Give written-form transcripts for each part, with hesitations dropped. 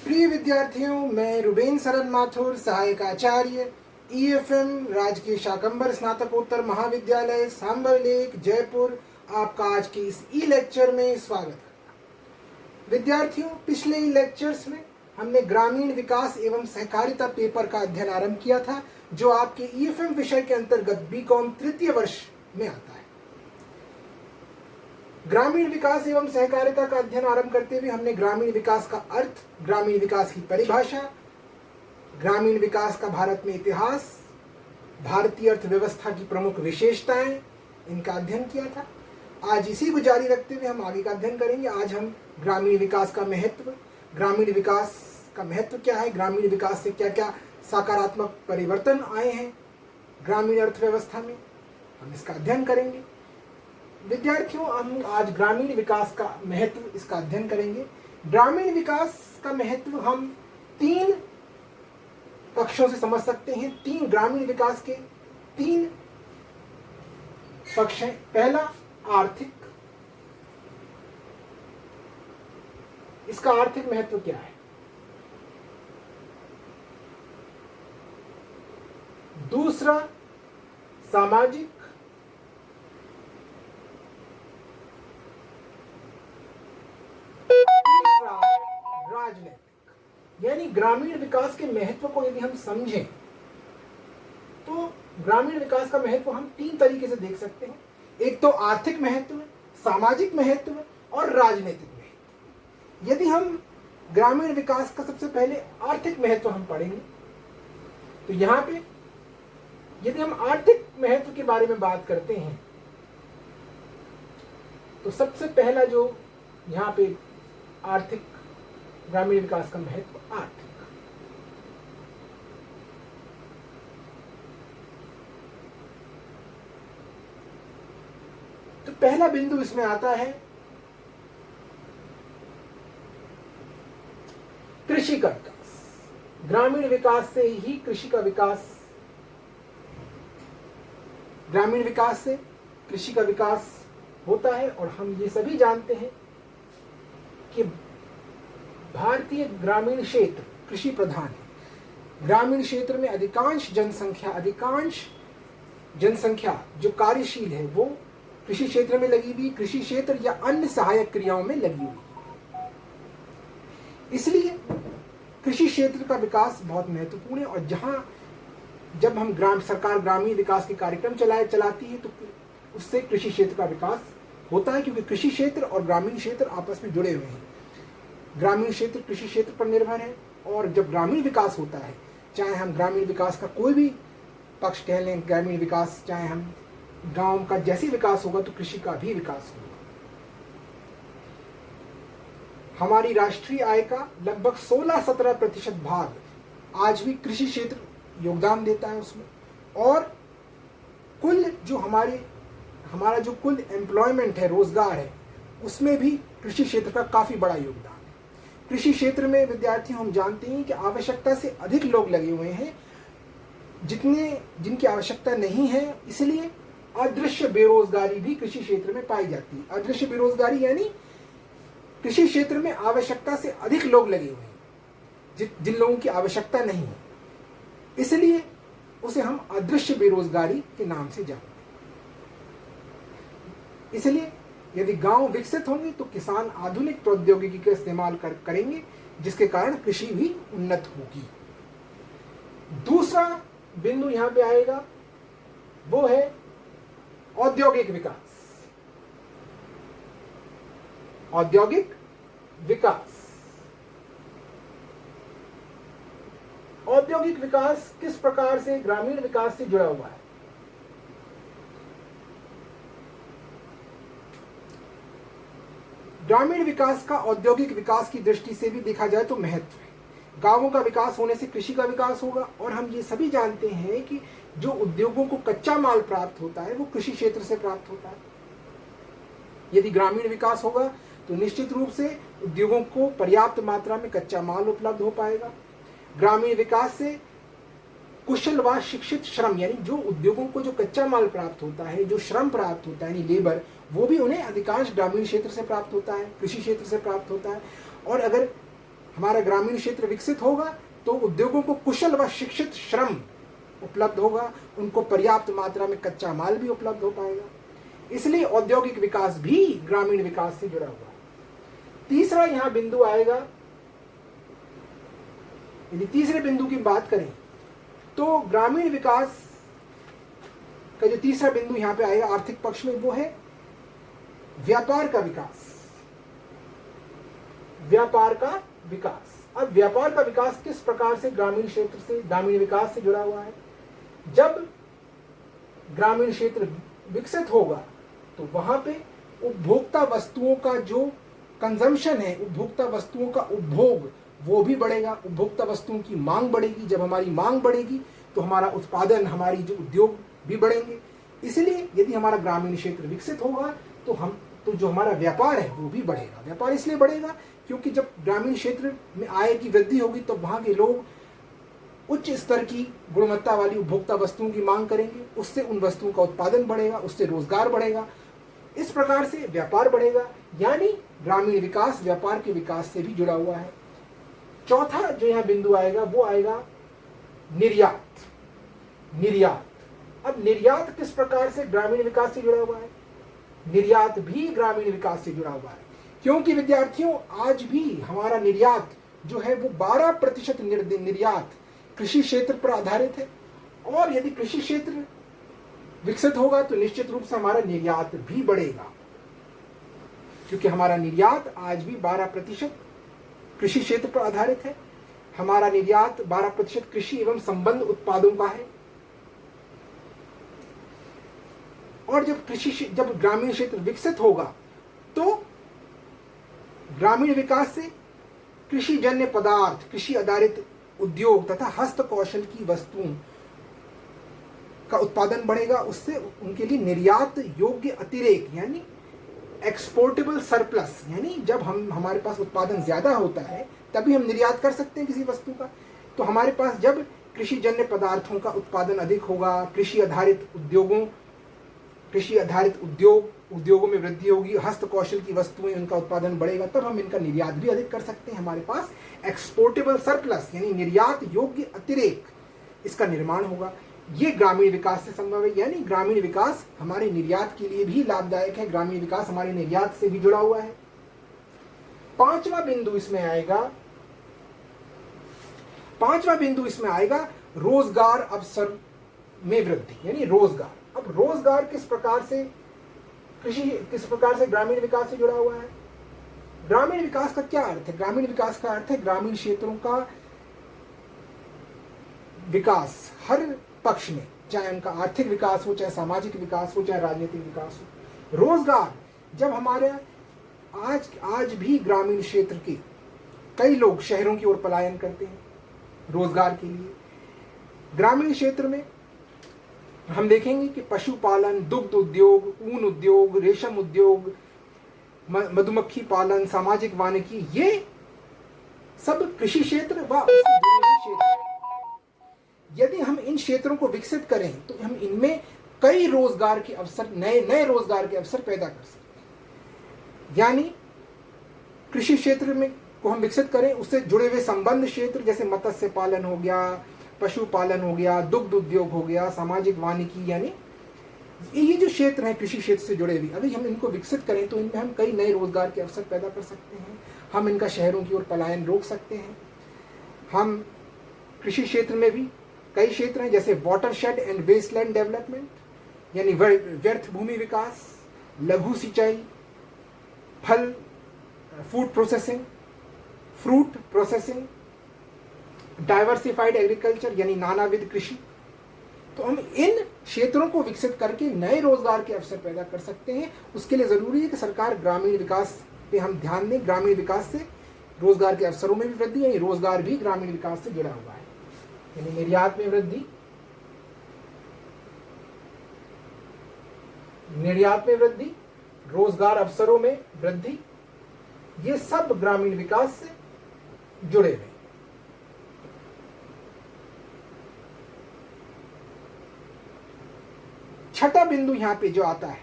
प्रिय विद्यार्थियों, मैं रुबेन सरन माथुर, सहायक आचार्य, EFM राजकीय शाकंभर स्नातकोत्तर महाविद्यालय सांबर लेक जयपुर, आपका आज के इस लेक्चर में स्वागत है। विद्यार्थियों, पिछले लेक्चर्स में हमने ग्रामीण विकास एवं सहकारिता पेपर का अध्ययन आरंभ किया था, जो आपके EFM विषय के अंतर्गत BCom तृतीय वर्ष में आता है। ग्रामीण विकास एवं सहकारिता का अध्ययन आरंभ करते हुए हमने ग्रामीण विकास का अर्थ, ग्रामीण विकास की परिभाषा, ग्रामीण विकास का भारत में इतिहास, भारतीय अर्थव्यवस्था की प्रमुख विशेषताएं, इनका अध्ययन किया था। आज इसी को जारी रखते हुए हम आगे का अध्ययन करेंगे। आज हम ग्रामीण विकास का महत्व, ग्रामीण विकास का महत्व क्या है, ग्रामीण विकास से क्या क्या सकारात्मक परिवर्तन आए हैं ग्रामीण अर्थव्यवस्था में, हम इसका अध्ययन करेंगे। विद्यार्थियों, हम आज ग्रामीण विकास का महत्व, इसका अध्ययन करेंगे। ग्रामीण विकास का महत्व हम तीन पक्षों से समझ सकते हैं। तीन ग्रामीण विकास के तीन पक्ष हैं। पहला आर्थिक, इसका आर्थिक महत्व क्या है। दूसरा सामाजिक, राजनीतिक। यानी ग्रामीण विकास के महत्व को यदि हम समझें तो ग्रामीण विकास का महत्व हम तीन तरीके से देख सकते हैं। एक तो आर्थिक महत्व, सामाजिक महत्व और राजनीतिक महत्व। यदि हम ग्रामीण विकास का सबसे पहले आर्थिक महत्व हम पढ़ेंगे तो यहाँ पे यदि हम आर्थिक महत्व के बारे में बात करते हैं तो सबसे पहला जो यहाँ पे आर्थिक, ग्रामीण विकास का महत्व आर्थिक। तो पहला बिंदु इसमें आता है कृषि का विकास। ग्रामीण विकास से ही कृषि का विकास, ग्रामीण विकास से कृषि का विकास होता है। और हम ये सभी जानते हैं कि भारतीय ग्रामीण क्षेत्र कृषि प्रधान है। ग्रामीण क्षेत्र में अधिकांश जनसंख्या जो कार्यशील है वो कृषि क्षेत्र में लगी हुई, कृषि क्षेत्र या अन्य सहायक क्रियाओं में लगी हुई। इसलिए कृषि क्षेत्र का विकास बहुत महत्वपूर्ण है। और जब हम सरकार ग्रामीण विकास के कार्यक्रम चलाती है तो उससे कृषि क्षेत्र का विकास होता है, क्योंकि कृषि क्षेत्र और ग्रामीण क्षेत्र आपस में जुड़े हुए हैं। ग्रामीण क्षेत्र कृषि क्षेत्र पर निर्भर है, और जब ग्रामीण विकास होता है, चाहे हम ग्रामीण विकास का कोई भी पक्ष कह लें, ग्रामीण विकास चाहे हम गांव का जैसे विकास होगा तो कृषि का भी विकास होगा। हमारी राष्ट्रीय आय का लगभग 16-17% भाग आज भी कृषि क्षेत्र योगदान देता है उसमें। और कुल जो हमारा जो कुल एम्प्लॉयमेंट है, रोजगार है, उसमें भी कृषि क्षेत्र का काफी बड़ा योगदान है। कृषि क्षेत्र में विद्यार्थी हम जानते हैं कि आवश्यकता से अधिक लोग लगे हुए हैं जिनकी आवश्यकता नहीं है। इसलिए अदृश्य बेरोजगारी भी कृषि क्षेत्र में पाई जाती है। अदृश्य बेरोजगारी यानी कृषि क्षेत्र में आवश्यकता से अधिक लोग लगे हुए हैं जिन लोगों की आवश्यकता नहीं है, इसलिए उसे हम अदृश्य बेरोजगारी के नाम से जानते हैं। इसलिए यदि गांव विकसित होंगे तो किसान आधुनिक प्रौद्योगिकी का इस्तेमाल करेंगे, जिसके कारण कृषि भी उन्नत होगी। दूसरा बिंदु यहां पे आएगा, वो है औद्योगिक विकास। औद्योगिक विकास, औद्योगिक विकास किस प्रकार से ग्रामीण विकास से जुड़ा हुआ है। ग्रामीण विकास का औद्योगिक विकास की दृष्टि से भी देखा जाए तो महत्व है। गांवों का विकास होने से कृषि का विकास होगा। और हम ये सभी जानते हैं कि जो उद्योगों को कच्चा माल प्राप्त होता है वो कृषि क्षेत्र से प्राप्त होता है। यदि ग्रामीण विकास होगा तो निश्चित रूप से उद्योगों को पर्याप्त मात्रा में कच्चा माल उपलब्ध हो पाएगा। ग्रामीण विकास से कुशल व शिक्षित श्रम, यानी जो उद्योगों को जो कच्चा माल प्राप्त होता है, जो श्रम प्राप्त होता है यानी लेबर, वो भी उन्हें अधिकांश ग्रामीण क्षेत्र से प्राप्त होता है, कृषि क्षेत्र से प्राप्त होता है। और अगर हमारा ग्रामीण क्षेत्र विकसित होगा तो उद्योगों को कुशल व शिक्षित श्रम उपलब्ध होगा, उनको पर्याप्त मात्रा में कच्चा माल भी उपलब्ध हो पाएगा। इसलिए औद्योगिक विकास भी ग्रामीण विकास से जुड़ा हुआ है। तीसरा यहां बिंदु आएगा, यदि तीसरे बिंदु की बात करें तो ग्रामीण विकास का जो तीसरा बिंदु यहां पे आएगा आर्थिक पक्ष में, वो है व्यापार का विकास। व्यापार का विकास, अब व्यापार का विकास किस प्रकार से ग्रामीण क्षेत्र से, ग्रामीण विकास से जुड़ा हुआ है? जब ग्रामीण क्षेत्र विकसित होगा तो वहां पे उपभोक्ता वस्तुओं का जो कंजम्पशन है, उपभोक्ता वस्तुओं का उपभोग, वो भी बढ़ेगा। उपभोक्ता वस्तुओं की मांग बढ़ेगी, जब हमारी मांग बढ़ेगी तो हमारा उत्पादन, हमारी जो उद्योग भी बढ़ेंगे। इसलिए यदि हमारा ग्रामीण क्षेत्र विकसित होगा तो जो हमारा व्यापार है वो भी बढ़ेगा। व्यापार इसलिए बढ़ेगा क्योंकि जब ग्रामीण क्षेत्र में आय की वृद्धि होगी तो वहां के लोग उच्च स्तर की गुणवत्ता वाली उपभोक्ता वस्तुओं की मांग करेंगे, उससे उन वस्तुओं का उत्पादन बढ़ेगा, उससे रोजगार बढ़ेगा, इस प्रकार से व्यापार बढ़ेगा। यानी ग्रामीण विकास व्यापार के विकास से भी जुड़ा हुआ है। चौथा जो यहाँ बिंदु आएगा वो आएगा निर्यात। निर्यात, अब निर्यात किस प्रकार से ग्रामीण विकास से जुड़ा हुआ है? निर्यात भी ग्रामीण विकास से जुड़ा हुआ है, क्योंकि विद्यार्थियों आज भी हमारा निर्यात जो है वो 12% निर्यात कृषि क्षेत्र पर आधारित है। और यदि कृषि क्षेत्र विकसित होगा तो निश्चित रूप से हमारा निर्यात भी बढ़ेगा, क्योंकि हमारा निर्यात आज भी 12% कृषि क्षेत्र पर आधारित है। हमारा निर्यात 12% कृषि एवं संबंध उत्पादों का है। और जब ग्रामीण क्षेत्र विकसित होगा तो ग्रामीण विकास से कृषि जन्य पदार्थ, कृषि आधारित उद्योग तथा हस्त कौशल की वस्तुओं का उत्पादन बढ़ेगा। उससे उनके लिए निर्यात योग्य अतिरेक यानी एक्सपोर्टेबल सरप्लस, यानी जब हमारे पास उत्पादन ज्यादा होता है तभी हम निर्यात कर सकते हैं किसी वस्तु का। तो हमारे पास जब कृषि जन्य पदार्थों का उत्पादन अधिक होगा, कृषि आधारित उद्योगों में वृद्धि होगी, हस्त कौशल की वस्तुएं, उनका उत्पादन बढ़ेगा, तब हम इनका निर्यात भी अधिक कर सकते हैं। हमारे पास एक्सपोर्टेबल सरप्लस यानी निर्यात योग्य अतिरेक, इसका निर्माण होगा। ये ग्रामीण विकास से संभव है। यानी ग्रामीण विकास हमारे निर्यात के लिए भी लाभदायक है, ग्रामीण विकास हमारे निर्यात से भी जुड़ा हुआ है। पांचवा बिंदु इसमें आएगा रोजगार अवसर में वृद्धि, यानी रोजगार। अब रोजगार किस प्रकार से ग्रामीण विकास से जुड़ा हुआ है? ग्रामीण विकास का क्या अर्थ है? ग्रामीण विकास का अर्थ है ग्रामीण क्षेत्रों का विकास हर पक्ष में, चाहे उनका आर्थिक विकास हो, चाहे सामाजिक विकास हो, चाहे राजनीतिक विकास हो। रोजगार, जब हमारे आज भी ग्रामीण क्षेत्र के कई लोग शहरों की ओर पलायन करते हैं रोजगार के लिए। ग्रामीण क्षेत्र में हम देखेंगे कि पशुपालन, दुग्ध उद्योग, ऊन उद्योग, रेशम उद्योग, मधुमक्खी पालन, सामाजिक वानिकी, ये सब कृषि क्षेत्र व उससे जुड़े हुए क्षेत्र हैं। यदि हम इन क्षेत्रों को विकसित करें तो हम इनमें कई रोजगार के अवसर, नए रोजगार के अवसर पैदा कर सकते हैं। यानी कृषि क्षेत्र में को हम विकसित करें, उससे जुड़े हुए संबंध क्षेत्र जैसे मत्स्य पालन हो गया, पशुपालन हो गया, दुग्ध उद्योग हो गया, सामाजिक वानिकी, यानी ये जो क्षेत्र हैं कृषि क्षेत्र से जुड़े हुए, अगर हम इनको विकसित करें तो इनमें हम कई नए रोजगार के अवसर पैदा कर सकते हैं। हम इनका शहरों की ओर पलायन रोक सकते हैं। हम कृषि क्षेत्र में भी कई क्षेत्र हैं जैसे वाटरशेड एंड वेस्टलैंड डेवलपमेंट, यानी व्यर्थ भूमि विकास, लघु सिंचाई, फ्रूट प्रोसेसिंग, डाइवर्सिफाइड एग्रीकल्चर यानी नानाविध कृषि। तो हम इन क्षेत्रों को विकसित करके नए रोजगार के अवसर पैदा कर सकते हैं। उसके लिए जरूरी है कि सरकार ग्रामीण विकास पे हम ध्यान दें। ग्रामीण विकास से रोजगार के अवसरों में भी वृद्धि, यानी रोजगार भी ग्रामीण विकास से जुड़ा हुआ है। यानी निर्यात में वृद्धि, रोजगार अवसरों में वृद्धि, ये सब ग्रामीण विकास से जुड़े हुए। छठा बिंदु यहां पे जो आता है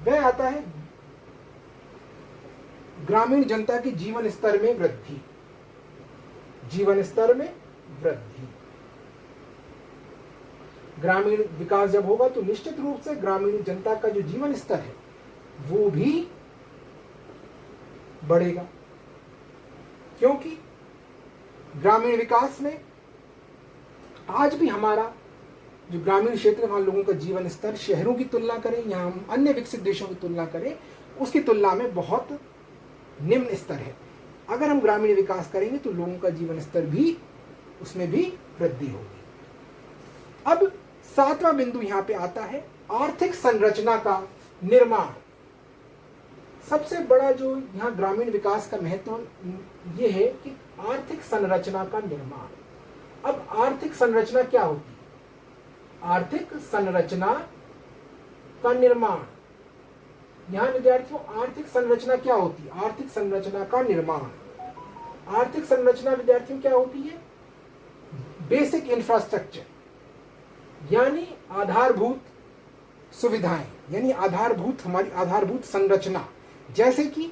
वह आता है ग्रामीण जनता के जीवन स्तर में वृद्धि। जीवन स्तर में वृद्धि। ग्रामीण विकास जब होगा तो निश्चित रूप से ग्रामीण जनता का जो जीवन स्तर है वो भी बढ़ेगा, क्योंकि ग्रामीण विकास में आज भी हमारा जो ग्रामीण क्षेत्र वहां लोगों का जीवन स्तर शहरों की तुलना करें या हम अन्य विकसित देशों की तुलना करें उसकी तुलना में बहुत निम्न स्तर है। अगर हम ग्रामीण विकास करेंगे तो लोगों का जीवन स्तर भी उसमें भी वृद्धि होगी। अब 7वां बिंदु यहां पे आता है आर्थिक संरचना का निर्माण। सबसे बड़ा जो यहां ग्रामीण विकास का महत्व ये है कि आर्थिक संरचना का निर्माण। अब आर्थिक संरचना क्या होती है? आर्थिक संरचना का निर्माण। यहां विद्यार्थियों आर्थिक संरचना क्या होती है? आर्थिक संरचना का निर्माण। आर्थिक संरचना विद्यार्थियों क्या होती है? बेसिक इंफ्रास्ट्रक्चर, यानी आधारभूत सुविधाएं, यानी आधारभूत हमारी आधारभूत संरचना, जैसे कि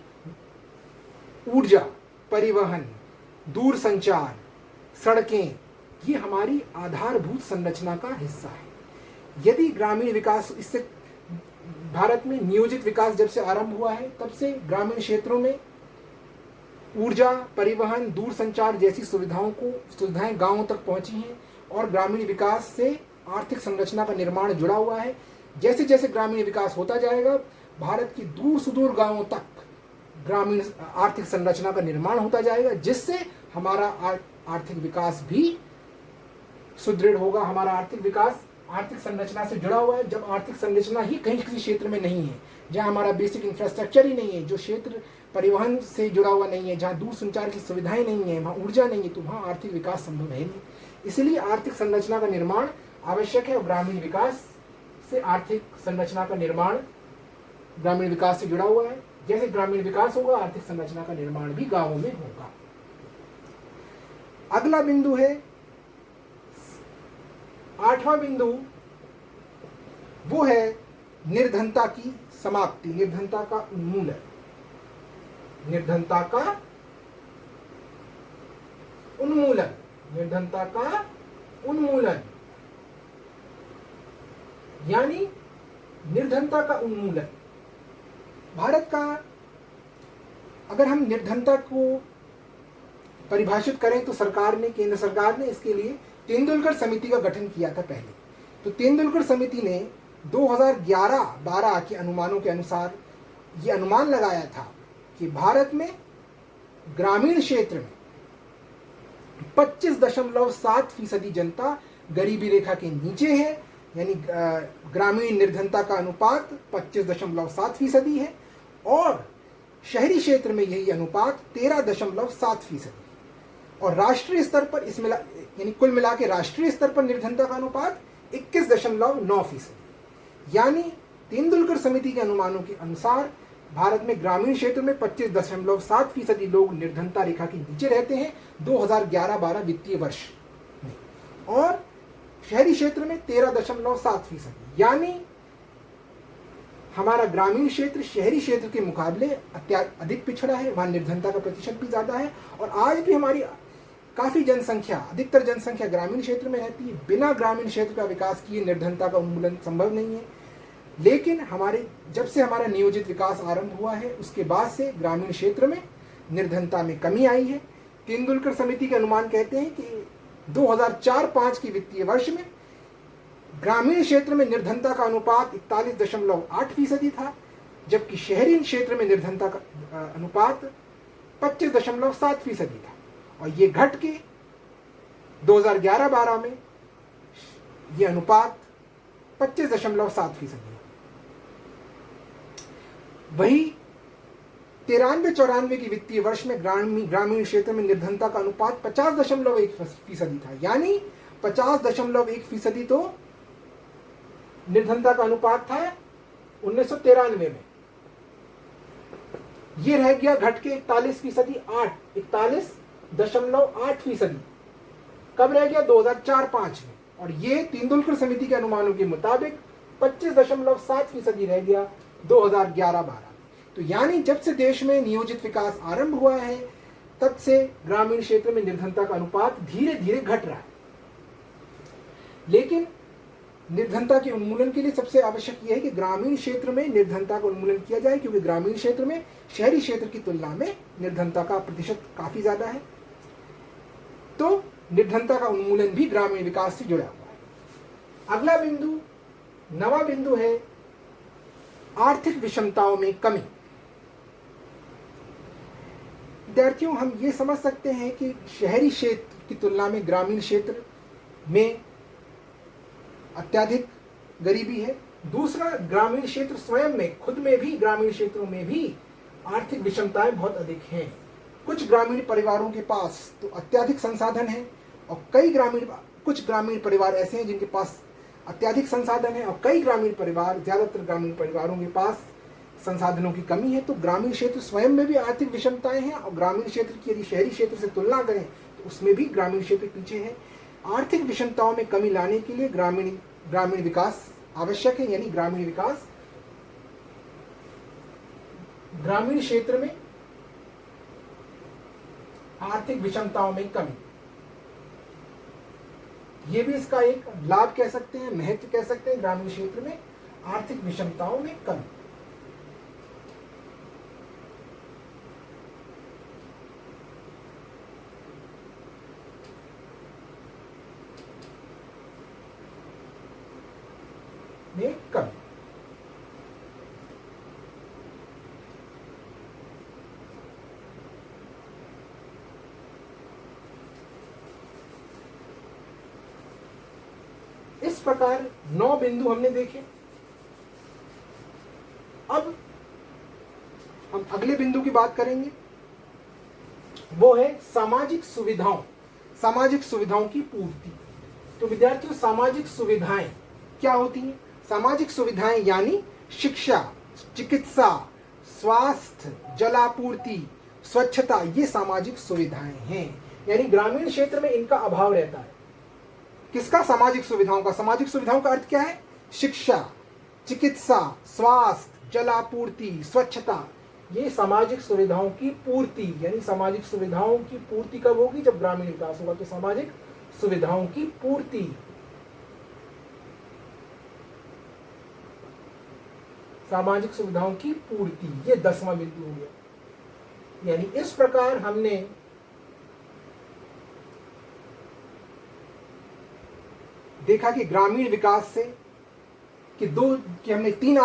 ऊर्जा, परिवहन, दूर संचार, सड़कें, ये हमारी आधारभूत संरचना का हिस्सा है। यदि ग्रामीण विकास, इससे भारत में नियोजित विकास जब से आरंभ हुआ है तब से ग्रामीण क्षेत्रों में ऊर्जा, परिवहन, दूर संचार जैसी सुविधाएं गांवों तक पहुंची हैं और ग्रामीण विकास से आर्थिक संरचना का निर्माण जुड़ा हुआ है। जैसे जैसे ग्रामीण विकास होता जाएगा भारत की दूर सुदूर गांवों तक ग्रामीण आर्थिक संरचना का निर्माण होता जाएगा, जिससे हमारा आर्थिक विकास भी सुदृढ़ होगा। हमारा आर्थिक विकास आर्थिक संरचना से जुड़ा हुआ है। जब आर्थिक संरचना ही कहीं किसी क्षेत्र में नहीं है, जहां हमारा बेसिक इंफ्रास्ट्रक्चर ही नहीं है, जो क्षेत्र परिवहन से जुड़ा हुआ नहीं है, जहां दूर संचार की सुविधाएं नहीं है, वहां ऊर्जा नहीं है, तो वहां आर्थिक विकास संभव है नहीं। इसलिए आर्थिक संरचना का निर्माण आवश्यक है और ग्रामीण विकास से आर्थिक संरचना का निर्माण ग्रामीण विकास से जुड़ा हुआ है। जैसे ग्रामीण विकास होगा आर्थिक संरचना का निर्माण भी गांवों में होगा। अगला बिंदु है 8वां बिंदु, वो है निर्धनता की समाप्ति, निर्धनता का उन्मूलन। निर्धनता का उन्मूलन, निर्धनता का उन्मूलन, यानी निर्धनता का उन्मूलन। भारत का अगर हम निर्धनता को परिभाषित करें तो केंद्र सरकार ने इसके लिए तेंदुलकर समिति का गठन किया था पहले। तो तेंदुलकर समिति ने 2011-12 के अनुमानों के अनुसार ये अनुमान लगाया था कि भारत में ग्रामीण क्षेत्र में 25.7% जनता गरीबी रेखा के नीचे है, यानी ग्रामीण निर्धनता का अनुपात 25.7% है और शहरी क्षेत्र में यही अनुपात 13.7% है। और राष्ट्रीय स्तर पर यानी कुल मिला के राष्ट्रीय स्तर पर निर्धनता का अनुपात 21.9%। यानी तेंदुलकर समिति के अनुमानों के अनुसार भारत में ग्रामीण क्षेत्र में 25.7% लोग निर्धनता रेखा के नीचे रहते हैं 2011-12 वित्तीय वर्ष में, और शहरी क्षेत्र में 13.7%। यानी हमारा ग्रामीण क्षेत्र शहरी क्षेत्र के मुकाबले अधिक पिछड़ा है, वहां निर्धनता का प्रतिशत भी ज्यादा है। और आज भी हमारी काफी जनसंख्या, अधिकतर जनसंख्या ग्रामीण क्षेत्र में रहती है। बिना ग्रामीण क्षेत्र का विकास किए निर्धनता का उन्मूलन संभव नहीं है। लेकिन जब से हमारा नियोजित विकास आरंभ हुआ है उसके बाद से ग्रामीण क्षेत्र में निर्धनता में कमी आई है। तेंदुलकर समिति के अनुमान कहते हैं कि 2004-5 की वित्तीय वर्ष में ग्रामीण क्षेत्र में निर्धनता का अनुपात 41.8% था, जबकि शहरी क्षेत्र में निर्धनता का अनुपात 25.7% था। और ये घट के 2011-12 में ये अनुपात 25.7% है। वही 93-94 की वित्तीय वर्ष में ग्रामीण क्षेत्र में निर्धनता का अनुपात 50.1% था। यानी 50.1% तो निर्धनता का अनुपात था 1993 में। ये रह गया घट के 41.8%। कब रह गया? 2004-5 में। और ये तेंदुलकर समिति के अनुमानों के मुताबिक 25.7% रह गया 2011-12। तो यानी जब से देश में नियोजित विकास आरंभ हुआ है तब से ग्रामीण क्षेत्र में निर्धनता का अनुपात धीरे धीरे घट रहा है। लेकिन निर्धनता के उन्मूलन के लिए सबसे आवश्यक यह है कि ग्रामीण क्षेत्र में निर्धनता का उन्मूलन किया जाए, क्योंकि ग्रामीण क्षेत्र में शहरी क्षेत्र की तुलना में निर्धनता का प्रतिशत काफी ज्यादा है। तो निर्धनता का उन्मूलन भी ग्रामीण विकास से जुड़ा हुआ है। अगला बिंदु, नवा बिंदु है आर्थिक विषमताओं में कमी। विद्यार्थियों, हम ये समझ सकते हैं कि शहरी क्षेत्र की तुलना में ग्रामीण क्षेत्र में अत्यधिक गरीबी है। दूसरा, ग्रामीण क्षेत्र स्वयं में, खुद में भी ग्रामीण क्षेत्रों में भी आर्थिक विषमताएं बहुत अधिक हैं। कुछ ग्रामीण परिवारों के पास तो अत्यधिक संसाधन है और कुछ ग्रामीण परिवार ऐसे हैं जिनके पास अत्यधिक संसाधन है, और कई ग्रामीण परिवार, ज्यादातर ग्रामीण परिवारों के पास संसाधनों की कमी है। तो ग्रामीण क्षेत्र स्वयं में भी आर्थिक विषमताएं हैं, और ग्रामीण क्षेत्र की यदि शहरी क्षेत्र से तुलना करें तो उसमें भी ग्रामीण क्षेत्र पीछे है। आर्थिक विषमताओं में कमी लाने के लिए ग्रामीण विकास आवश्यक है, यानी ग्रामीण विकास, ग्रामीण क्षेत्र में आर्थिक विषमताओं में कमी, ये भी इसका एक लाभ कह सकते हैं, महत्व कह सकते हैं। ग्रामीण क्षेत्र में आर्थिक विषमताओं में कमी। में कमी। इस प्रकार 9 बिंदु हमने देखे। अब हम अगले बिंदु की बात करेंगे, वो है सामाजिक सुविधाओं की पूर्ति। तो विद्यार्थियों, सामाजिक सुविधाएं क्या होती हैं? सामाजिक सुविधाएं यानी शिक्षा, चिकित्सा, स्वास्थ्य, जलापूर्ति, स्वच्छता, ये सामाजिक सुविधाएं हैं। यानी ग्रामीण क्षेत्र में इनका अभाव रहता है। किसका? सामाजिक सुविधाओं का। सामाजिक सुविधाओं का अर्थ क्या है? शिक्षा, चिकित्सा, स्वास्थ्य, जलापूर्ति, स्वच्छता, ये सामाजिक सुविधाओं की पूर्ति। यानी सामाजिक सुविधाओं की पूर्ति कब होगी? जब ग्रामीण विकास होगा। तो सामाजिक सुविधाओं की पूर्ति, सामाजिक सुविधाओं की पूर्ति, ये 10वां बिंदु हो गया। यानी इस प्रकार हमने देखा कि ग्रामीण विकास से कि हमने तीन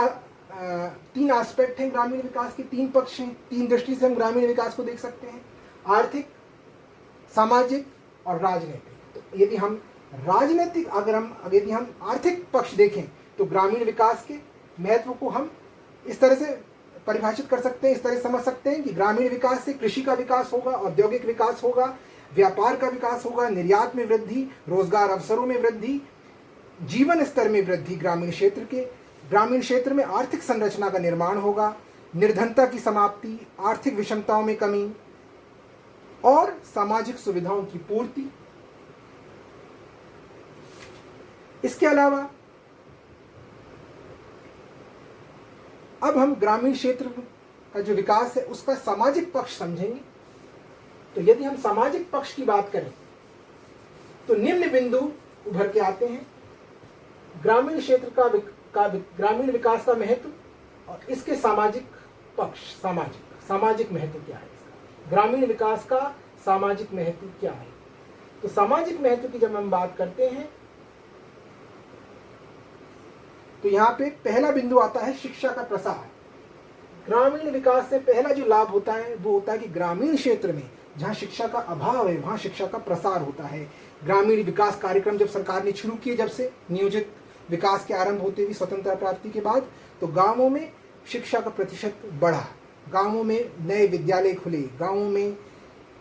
एस्पेक्ट हैं ग्रामीण विकास के, 3 पक्ष हैं। 3 दृष्टि से हम ग्रामीण विकास को देख सकते हैं, आर्थिक, सामाजिक और राजनीतिक। तो यदि हम आर्थिक पक्ष देखें तो ग्रामीण विकास के महत्व को हम इस तरह से परिभाषित कर सकते हैं, इस तरह से समझ सकते हैं कि ग्रामीण विकास से कृषि का विकास होगा, औद्योगिक विकास होगा, व्यापार का विकास होगा, निर्यात में वृद्धि, रोजगार अवसरों में वृद्धि, जीवन स्तर में वृद्धि। ग्रामीण क्षेत्र में आर्थिक संरचना का निर्माण होगा, निर्धनता की समाप्ति, आर्थिक विषमताओं में कमी और सामाजिक सुविधाओं की पूर्ति। इसके अलावा अब हम ग्रामीण क्षेत्र का जो विकास है उसका सामाजिक पक्ष समझेंगे। तो यदि हम सामाजिक पक्ष की बात करें तो निम्न बिंदु उभर के आते हैं। ग्रामीण क्षेत्र का ग्रामीण विकास का महत्व और इसके सामाजिक पक्ष, सामाजिक महत्व क्या है इसका, ग्रामीण विकास का सामाजिक महत्व क्या है। तो सामाजिक महत्व की जब हम बात करते हैं तो यहाँ पे पहला बिंदु आता है शिक्षा का प्रसार। ग्रामीण विकास से पहला जो लाभ होता है वो होता है कि ग्रामीण क्षेत्र में जहाँ शिक्षा का अभाव है वहाँ शिक्षा का प्रसार होता है। ग्रामीण विकास कार्यक्रम जब सरकार ने शुरू किए, जब से नियोजित विकास के आरंभ होते हुए स्वतंत्रता प्राप्ति के बाद, तो गांवों में शिक्षा का प्रतिशत बढ़ा, गांवों में नए विद्यालय खुले, गांवों में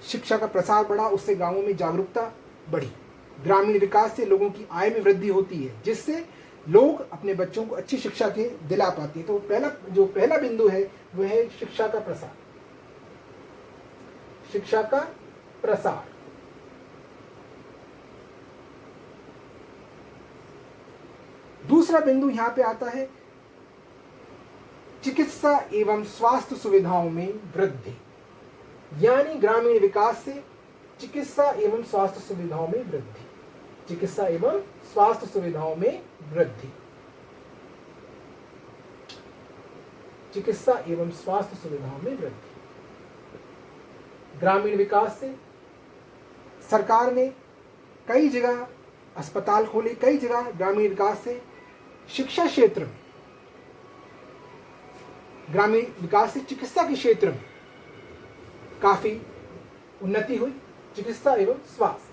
शिक्षा का प्रसार बढ़ा, उससे गांवों में जागरूकता बढ़ी। ग्रामीण विकास से लोगों की आय में वृद्धि होती है, जिससे लोग अपने बच्चों को अच्छी शिक्षा के दिला पाते हैं। तो पहला बिंदु है वह है शिक्षा का प्रसार। शिक्षा का प्रसार। दूसरा बिंदु यहां पे आता है चिकित्सा एवं स्वास्थ्य सुविधाओं में वृद्धि। यानी ग्रामीण विकास से चिकित्सा एवं स्वास्थ्य सुविधाओं में वृद्धि, चिकित्सा एवं स्वास्थ्य सुविधाओं में वृद्धि, चिकित्सा एवं स्वास्थ्य सुविधाओं में वृद्धि। ग्रामीण विकास से सरकार ने कई जगह अस्पताल खोले, कई जगह ग्रामीण विकास से शिक्षा क्षेत्र में, ग्रामीण विकास से चिकित्सा के क्षेत्र में काफी उन्नति हुई, चिकित्सा एवं स्वास्थ्य।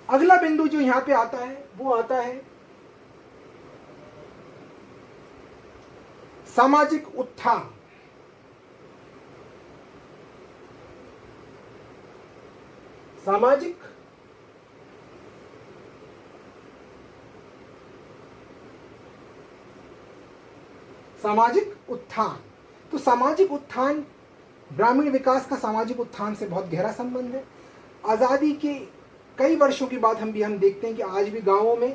अगला बिंदु जो यहां पे आता है वो आता है सामाजिक उत्थान। सामाजिक उत्थान। तो सामाजिक उत्थान, ग्रामीण विकास का सामाजिक उत्थान से बहुत गहरा संबंध है। आज़ादी के कई वर्षों के बाद हम देखते हैं कि आज भी गांवों में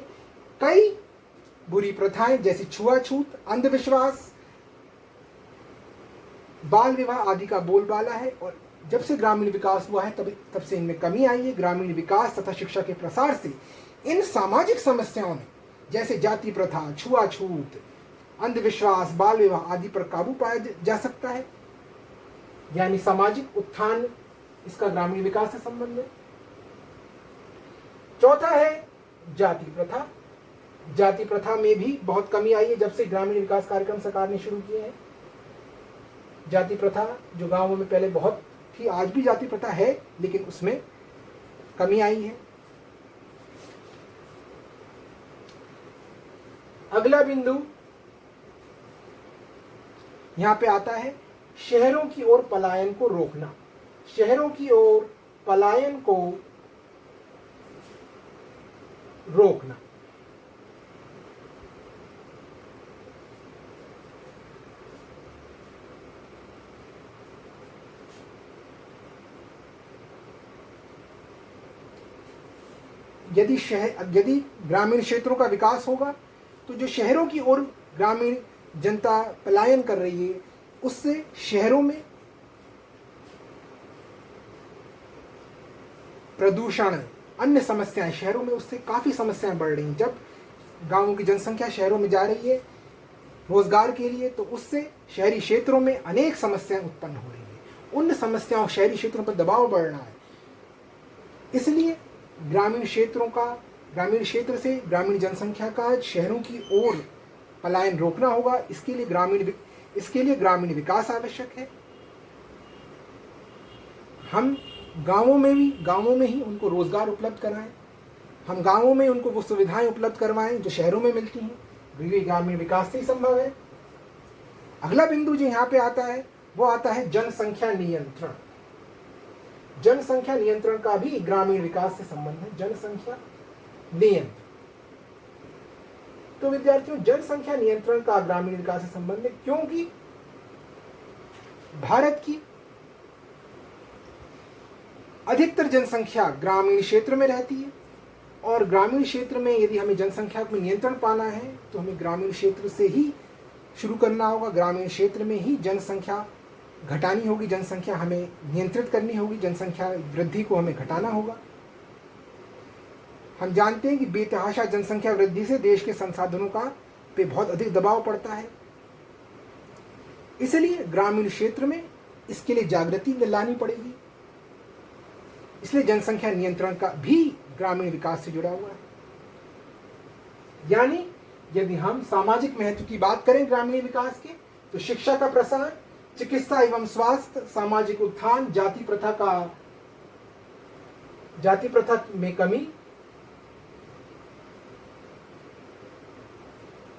कई बुरी प्रथाएं जैसे छुआछूत, अंधविश्वास, बाल विवाह आदि का बोलबाला है। और जब से ग्रामीण विकास हुआ है तब से इनमें कमी आई है। ग्रामीण विकास तथा शिक्षा के प्रसार से इन सामाजिक समस्याओं में जैसे जाति प्रथा, छुआछूत, अंधविश्वास, बाल विवाह आदि पर काबू पाया जा सकता है। यानी सामाजिक उत्थान इसका ग्रामीण विकास से संबंध है। चौथा है जाति प्रथा। जाति प्रथा में भी बहुत कमी आई है जब से ग्रामीण विकास कार्यक्रम सरकार ने शुरू किए हैं। जाति प्रथा जो गांवों में पहले बहुत थी, आज भी जाति प्रथा है लेकिन उसमें कमी आई है। अगला बिंदु यहां पे आता है शहरों की ओर पलायन को रोकना। शहरों की ओर पलायन को रोकना। यदि ग्रामीण क्षेत्रों का विकास होगा तो जो शहरों की ओर ग्रामीण जनता पलायन कर रही है उससे शहरों में प्रदूषण, अन्य समस्याएं, शहरों में उससे काफी समस्याएं बढ़ रही हैं। जब गांवों की जनसंख्या शहरों में जा रही है रोजगार के लिए तो उससे शहरी क्षेत्रों में अनेक समस्याएं उत्पन्न हो रही हैं। उन समस्याओं, शहरी क्षेत्रों पर दबाव बढ़ रहा है। इसलिए ग्रामीण क्षेत्र से ग्रामीण जनसंख्या का शहरों की ओर पलायन रोकना होगा। इसके लिए ग्रामीण विकास आवश्यक है। हम गांवों में ही उनको रोजगार उपलब्ध कराएं। हम गांवों में उनको वो सुविधाएं उपलब्ध करवाएं जो शहरों में मिलती हैं। ये ग्रामीण विकास से ही संभव है। अगला बिंदु जो यहाँ पे आता है वो आता है जनसंख्या नियंत्रण। जनसंख्या नियंत्रण का भी ग्रामीण विकास से संबंध है। जनसंख्या नियंत्रण, तो विद्यार्थियों जनसंख्या नियंत्रण का ग्रामीण विकास से संबंध है क्योंकि भारत की अधिकतर जनसंख्या ग्रामीण क्षेत्र में रहती है और ग्रामीण क्षेत्र में यदि हमें जनसंख्या में नियंत्रण पाना है तो हमें ग्रामीण क्षेत्र से ही शुरू करना होगा। ग्रामीण क्षेत्र में ही जनसंख्या घटानी होगी, जनसंख्या हमें नियंत्रित करनी होगी, जनसंख्या वृद्धि को हमें घटाना होगा। हम जानते हैं कि बेतहाशा जनसंख्या वृद्धि से देश के संसाधनों का पे बहुत अधिक दबाव पड़ता है। इसलिए ग्रामीण क्षेत्र में इसके लिए जागृति लानी पड़ेगी। इसलिए जनसंख्या नियंत्रण का भी ग्रामीण विकास से जुड़ा हुआ है। यानी यदि हम सामाजिक महत्व की बात करें ग्रामीण विकास के तो शिक्षा का प्रसार, चिकित्सा एवं स्वास्थ्य, सामाजिक उत्थान, जाति प्रथा में कमी,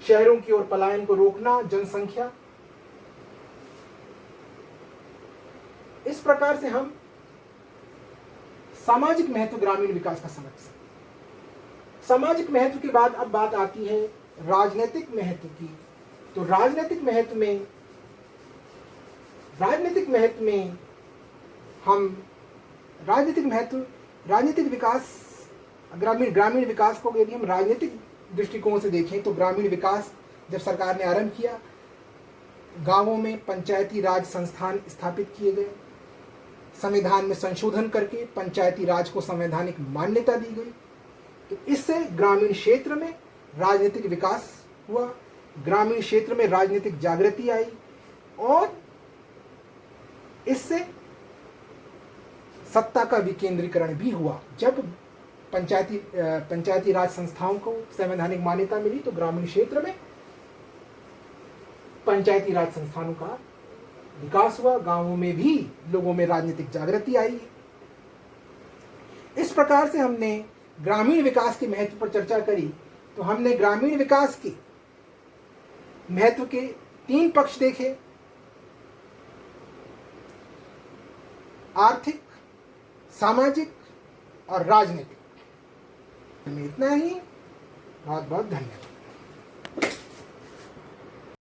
शहरों की ओर पलायन को रोकना, जनसंख्या, इस प्रकार से हम सामाजिक महत्व ग्रामीण विकास का समझ सकते। सामाजिक महत्व के बाद अब बात आती है राजनीतिक महत्व की। तो राजनीतिक राजनीतिक विकास, ग्रामीण विकास को यदि हम राजनीतिक दृष्टिकोण से देखें तो ग्रामीण विकास जब सरकार ने आरंभ किया गांवों में पंचायती राज संस्थान स्थापित किए गए, संविधान में संशोधन करके पंचायती राज को संवैधानिक मान्यता दी गई। तो इससे ग्रामीण क्षेत्र में राजनीतिक विकास हुआ, ग्रामीण क्षेत्र में राजनीतिक जागृति आई और इससे सत्ता का विकेंद्रीकरण भी हुआ। जब पंचायती राज संस्थाओं को संवैधानिक मान्यता मिली तो ग्रामीण क्षेत्र में पंचायती राज संस्थानों का विकास हुआ, गांवों में भी लोगों में राजनीतिक जागृति आई। इस प्रकार से हमने ग्रामीण विकास के महत्व पर चर्चा करी। तो हमने ग्रामीण विकास के महत्व के 3 पक्ष देखे, आर्थिक, सामाजिक और राजनीतिक। इतना ही। बहुत बहुत धन्यवाद।